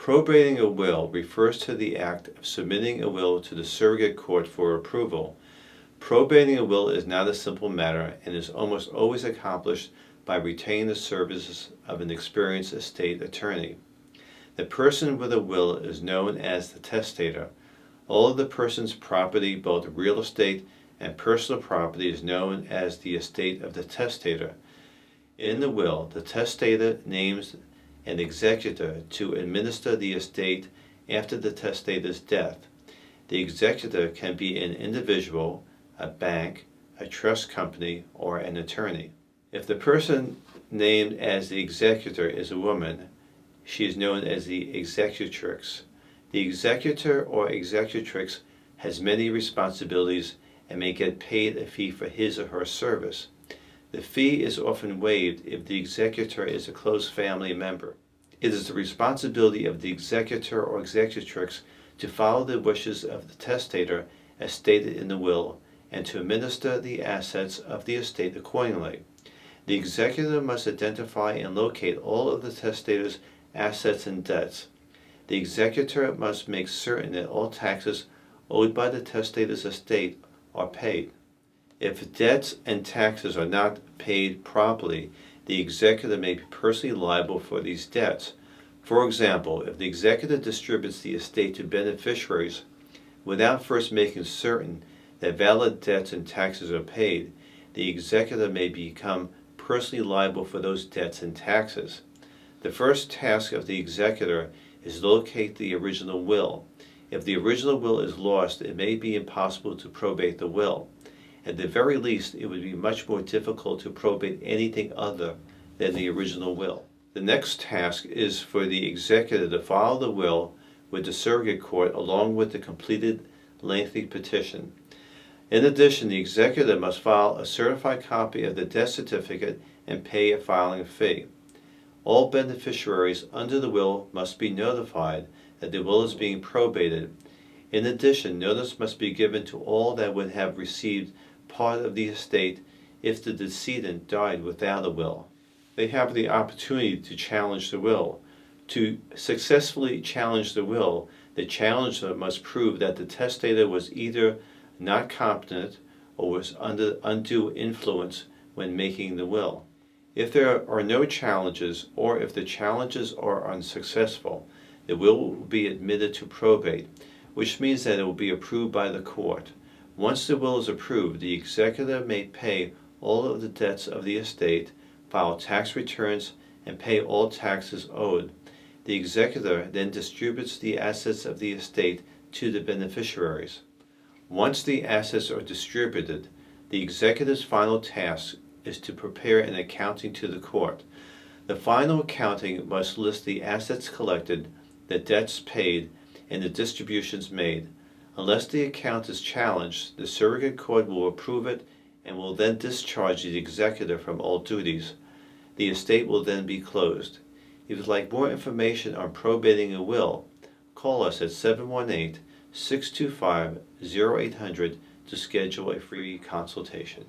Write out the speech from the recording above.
Probating a will refers to the act of submitting a will to the surrogate court for approval. Probating a will is not a simple matter and is almost always accomplished by retaining the services of an experienced estate attorney. The person with a will is known as the testator. All of the person's property, both real estate and personal property, is known as the estate of the testator. In the will, the testator names an executor to administer the estate after the testator's death. The executor can be an individual, a bank, a trust company, or an attorney. If the person named as the executor is a woman, she is known as the executrix. The executor or executrix has many responsibilities and may get paid a fee for his or her service. The fee is often waived if the executor is a close family member. It is the responsibility of the executor or executrix to follow the wishes of the testator as stated in the will and to administer the assets of the estate accordingly. The executor must identify and locate all of the testator's assets and debts. The executor must make certain that all taxes owed by the testator's estate are paid. If debts and taxes are not paid properly, the executor may be personally liable for these debts. For example, if the executor distributes the estate to beneficiaries without first making certain that valid debts and taxes are paid, the executor may become personally liable for those debts and taxes. The first task of the executor is to locate the original will. If the original will is lost, it may be impossible to probate the will. At the very least, it would be much more difficult to probate anything other than the original will. The next task is for the executor to file the will with the surrogate court along with the completed lengthy petition. In addition, the executor must file a certified copy of the death certificate and pay a filing fee. All beneficiaries under the will must be notified that the will is being probated. In addition, notice must be given to all that would have received part of the estate if the decedent died without a will. They have the opportunity to challenge the will. To successfully challenge the will, the challenger must prove that the testator was either not competent or was under undue influence when making the will. If there are no challenges, or if the challenges are unsuccessful, the will will be admitted to probate, which means that it will be approved by the court. Once the will is approved, the executor may pay all of the debts of the estate, file tax returns, and pay all taxes owed. The executor then distributes the assets of the estate to the beneficiaries. Once the assets are distributed, the executor's final task is to prepare an accounting to the court. The final accounting must list the assets collected, the debts paid, and the distributions made. Unless the account is challenged, the surrogate court will approve it and will then discharge the executor from all duties. The estate will then be closed. If you'd like more information on probating a will, call us at 718-625-0800 to schedule a free consultation.